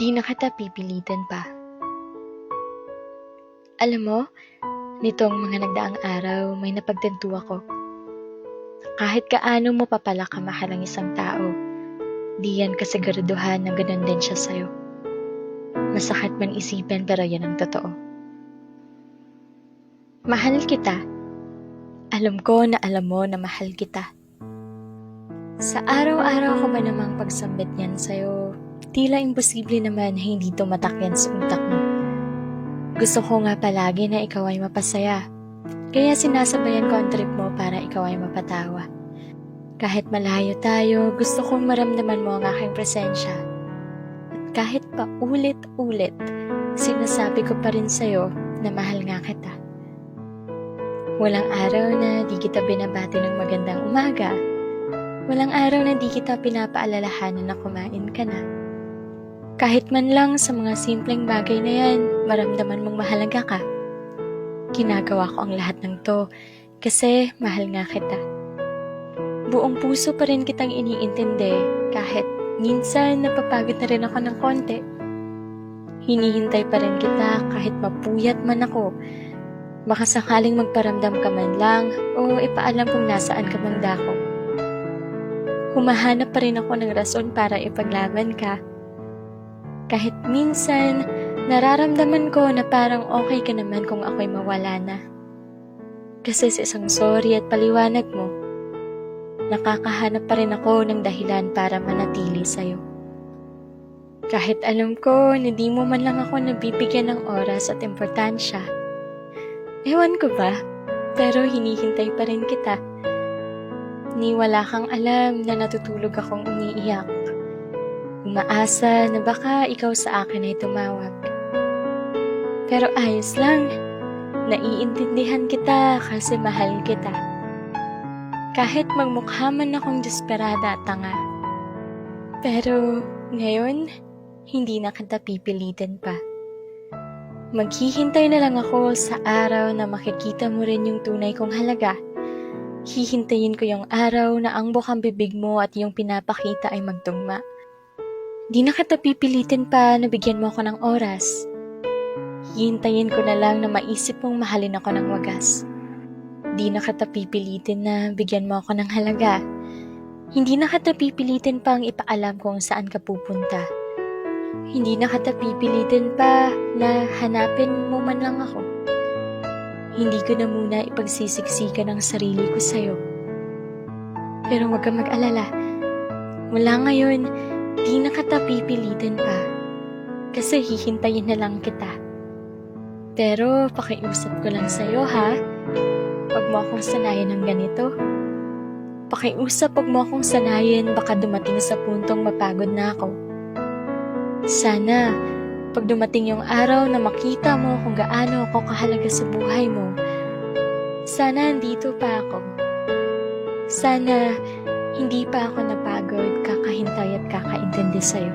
Di na kita pipilitin pa. Alam mo, nitong mga nagdaang araw, may napagtanto ako. Kahit kaano mo pa pala kamahal ang isang tao, di yan kasiguraduhan na ganun din siya sa'yo. Masakit man isipin pero yan ang totoo. Mahal kita. Alam ko na alam mo na mahal kita. Sa araw-araw ko ba namang pagsambit niyan sa'yo, tila imposible naman na hindi tumatak yan sa utak mo. Gusto ko nga palagi na ikaw ay mapasaya. Kaya sinasabayan ko ang trip mo para ikaw ay mapatawa. Kahit malayo tayo, gusto kong maramdaman mo ang aking presensya. At kahit pa ulit-ulit, sinasabi ko pa rin sa'yo na mahal nga kita. Walang araw na di kita binabati ng magandang umaga. Walang araw na di kita pinapaalalahanan na kumain ka na. Kahit man lang sa mga simpleng bagay na yan, maramdaman mong mahalaga ka. Ginagawa ko ang lahat ng to kasi mahal nga kita. Buong puso pa rin kitang iniintindi kahit minsan napapagod na rin ako ng konti. Hinihintay pa rin kita kahit mapuyat man ako. Baka sakaling magparamdam ka man lang o ipaalam kung nasaan ka mang dako. Humahanap pa rin ako ng rason para ipaglaban ka. Kahit minsan, nararamdaman ko na parang okay ka naman kung ako'y mawala na. Kasi sa isang sorry at paliwanag mo, nakakahanap pa rin ako ng dahilan para manatili sa'yo. Kahit alam ko na di mo man lang ako nabibigyan ng oras at importansya. Ewan ko ba, pero hinihintay pa rin kita. Ni wala kang alam na natutulog akong umiiyak. Umaasa na baka ikaw sa akin ay tumawag. Pero ayos lang, naiintindihan kita kasi mahal kita. Kahit magmukha man akong desperada at tanga. Pero ngayon, hindi na kita pipilitin pa. Maghihintay na lang ako sa araw na makikita mo rin yung tunay kong halaga. Hihintayin ko yung araw na ang bukang bibig mo at yung pinapakita ay magtugma. Di na kita pipilitin pa na bigyan mo ako ng oras. Hihintayin ko na lang na maisip mong mahalin ako ng wagas. Di na kita pipilitin na bigyan mo ako ng halaga. Hindi na kita pipilitin pang ipaalam kung saan ka pupunta. Hindi na kita pipilitin pa na hanapin mo man lang ako. Hindi ko na muna ipagsisiksikan ang sarili ko sa'yo. Pero huwag kang mag-alala. Mula ngayon, di na kita pipilitin pa. Kasi hihintayin na lang kita. Pero pakiusap ko lang sa'yo ha. Huwag mo akong sanayin ng ganito. Pakiusap, huwag mo akong sanayin baka dumating sa puntong mapagod na ako. Sana, pag dumating yung araw na makita mo kung gaano ako kahalaga sa buhay mo, sana andito pa ako. Sana hindi pa ako napagod, kakahintay at kakaintindi sa'yo.